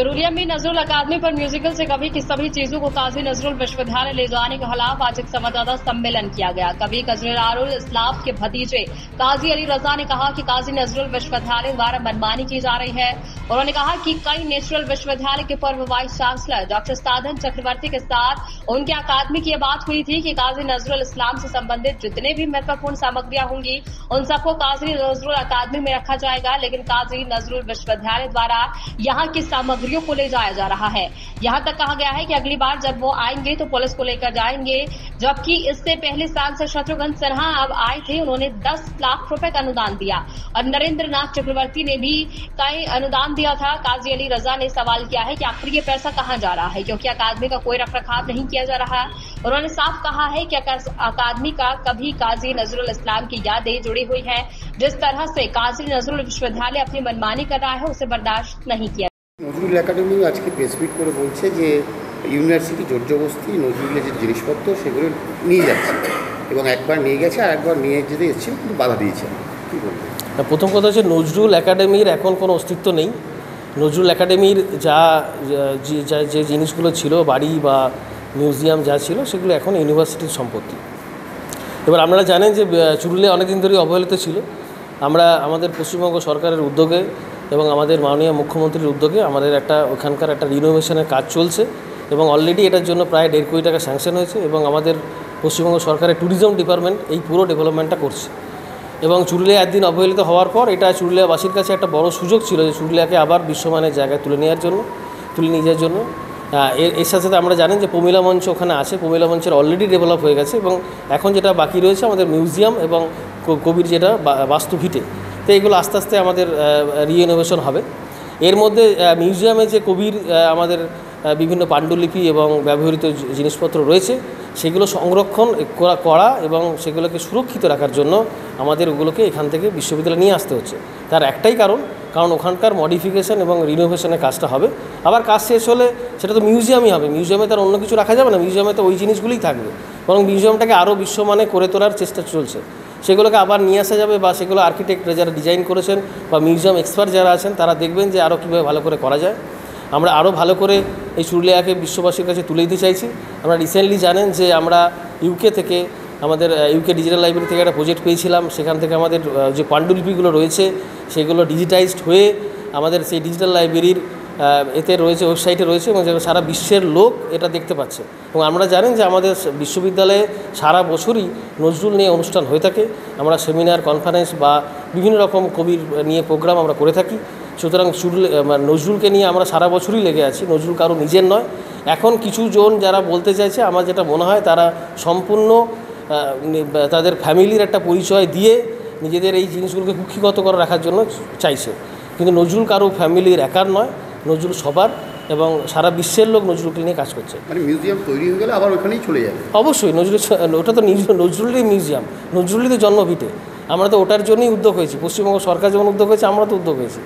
चुरुलिया में नजरुल अकादमी पर म्यूजिकल से कवि की सभी चीजों को काजी नजरुल विश्वविद्यालय ले जाने के खिलाफ आज एक संवाददाता सम्मेलन किया गया। कवि कजरारुल इस्लाम के भतीजे काजी अली रजा ने कहा कि काजी नजरुल विश्वविद्यालय द्वारा मनमानी की जा रही है। उन्होंने कहा कि कई नेचुरल विश्वविद्यालय के पूर्व वाइस चांसलर डॉक्टर साधन चक्रवर्ती के साथ उनके अकादमी की बात हुई थी कि काजी नजरुल इस्लाम से संबंधित जितने भी महत्वपूर्ण सामग्रियां होंगी उन सबको काजी नजरुल अकादमी में रखा जाएगा, लेकिन काजी नजरुल विश्वविद्यालय द्वारा यहाँ की सामग्रियों को ले जाया जा रहा है। यहाँ तक कहा गया है कि अगली बार जब वो आएंगे तो पुलिस को लेकर जाएंगे, जबकि इससे पहले सांसद शत्रुघ्न सिन्हा अब आए थे, उन्होंने 10 लाख रुपए का अनुदान दिया और नरेंद्र नाथ चक्रवर्ती ने भी कई अनुदान दिया था। काजी अली रजा ने सवाल किया है कि आखिर ये पैसा कहाँ जा रहा है, क्योंकि अकादमी का कोई रखरखाव नहीं किया जा रहा। उन्होंने साफ कहा है कि अकादमी का कभी काजी नजरुल इस्लाम की यादें जुड़ी हुई है। जिस तरह से काजी नजरुल विश्वविद्यालय अपनी मनमानी कर रहा है उसे बर्दाश्त नहीं किया। নজরুল একাডেমি আজকে প্রেস মিট করে বলছে যে ইউনিভার্সিটি জোরজবস্তি নজরুলের যে জিনিসপত্র সেগুলো নিয়ে যাচ্ছে এবং একবার নিয়ে গেছে আর একবার নিয়ে যেতে এসেছিল কিন্তু বাধা দিয়েছে। কী বলবেন? প্রথম কথা হচ্ছে নজরুল একাডেমির এখন কোনো অস্তিত্ব নেই। নজরুল একাডেমির যে জিনিসগুলো ছিল, বাড়ি বা মিউজিয়াম যা ছিল, সেগুলো এখন ইউনিভার্সিটির সম্পত্তি। এবার আপনারা জানেন যে চুরুলিয়া অনেকদিন ধরেই অবহেলিত ছিল। আমরা আমাদের পশ্চিমবঙ্গ সরকারের উদ্যোগে এবং আমাদের মাননীয় মুখ্যমন্ত্রীর উদ্যোগে আমাদের ওখানকার একটা রিনোভেশনের কাজ চলছে এবং অলরেডি এটার জন্য প্রায় 1.5 কোটি টাকা স্যাংশন হয়েছে এবং আমাদের পশ্চিমবঙ্গ সরকারের ট্যুরিজম ডিপার্টমেন্ট এই পুরো ডেভেলপমেন্টটা করছে। এবং চুরুলিয়া একদিন অবহেলিত হওয়ার পর এটা চুরুলিয়াবাসীর কাছে একটা বড় সুযোগ ছিল যে চুরুলিয়াকে আবার বিশ্বমানের জায়গায় তুলে নিয়ে যাওয়ার জন্য। এর সাথে সাথে আমরা জানেন যে প্রমিলা মঞ্চ ওখানে আছে, প্রমিলা মঞ্চের অলরেডি ডেভেলপ হয়ে গেছে এবং এখন যেটা বাকি রয়েছে আমাদের মিউজিয়াম এবং কবির যেটা বাস্তুভিটে, তো এইগুলো আস্তে আস্তে আমাদের রিইনোভেশন হবে। এর মধ্যে মিউজিয়ামে যে কবির আমাদের বিভিন্ন পাণ্ডুলিপি এবং ব্যবহৃত জিনিসপত্র রয়েছে সেগুলো সংরক্ষণ করা এবং সেগুলোকে সুরক্ষিত রাখার জন্য আমাদের ওগুলোকে এখান থেকে বিশ্ববিদ্যালয়ে নিয়ে আসতে হচ্ছে। তার একটাই কারণ ওখানকার মডিফিকেশন এবং রিনোভেশনের কাজটা হবে। আবার কাজ শেষ হলে সেটা তো মিউজিয়ামই হবে, মিউজিয়ামে তার অন্য কিছু রাখা যাবে না, মিউজিয়ামে তো ওই জিনিসগুলোই থাকবে, বরং মিউজিয়ামটাকে আরও বিশ্বমানে করে তোলার চেষ্টা চলছে। সেগুলোকে আবার নিয়ে আসা যাবে বা সেগুলো আর্কিটেক্টরা যারা ডিজাইন করেছেন বা মিউজিয়াম এক্সপার্ট যারা আছেন তারা দেখবেন যে আরও কীভাবে ভালো করে করা যায়। আমরা আরও ভালো করে এই চুরুলিয়াকে বিশ্ববাসীর কাছে তুলে দিতে চাইছি। আমরা রিসেন্টলি জানেন যে আমরা ইউকে থেকে আমাদের ইউকে ডিজিটাল লাইব্রেরি থেকে একটা প্রজেক্ট পেয়েছিলাম, সেখান থেকে আমাদের যে পাণ্ডুলিপিগুলো রয়েছে সেগুলো ডিজিটাইজড হয়ে আমাদের সেই ডিজিটাল লাইব্রেরির এতে রয়েছে, ওয়েবসাইটে রয়েছে এবং সারা বিশ্বের লোক এটা দেখতে পাচ্ছে। এবং আমরা জানেন যে আমাদের বিশ্ববিদ্যালয়ে সারা বছরই নজরুল নিয়ে অনুষ্ঠান হয়ে থাকে। আমরা সেমিনার, কনফারেন্স বা বিভিন্ন রকম কবির নিয়ে প্রোগ্রাম আমরা করে থাকি। সুতরাং নজরুলকে নিয়ে আমরা সারা বছরই লেগে আছি। নজরুল কারো নিজের নয়। এখন কিছু জন যারা বলতে চাইছে, আমার যেটা মনে হয় তারা সম্পূর্ণ তাদের ফ্যামিলির একটা পরিচয় দিয়ে নিজেদের এই জিনিসগুলোকে কুক্ষিগত করে রাখার জন্য চাইছে, কিন্তু নজরুল কারো ফ্যামিলির একার নয়, নজরুল সবার এবং সারা বিশ্বের লোক নজরুলকে নিয়ে কাজ করছে। মানে মিউজিয়াম তৈরি হয়ে গেলে আবার ওখানেই চলে যাবে। অবশ্যই ওটা তো নজরুলেরই মিউজিয়াম, নজরুলেরই তো জন্মভিটে। আমরা তো ওটার জন্যই উদ্যোগ হয়েছি, পশ্চিমবঙ্গ সরকার যখন উদ্যোগ হয়েছে আমরা তো উদ্যোগ হয়েছি।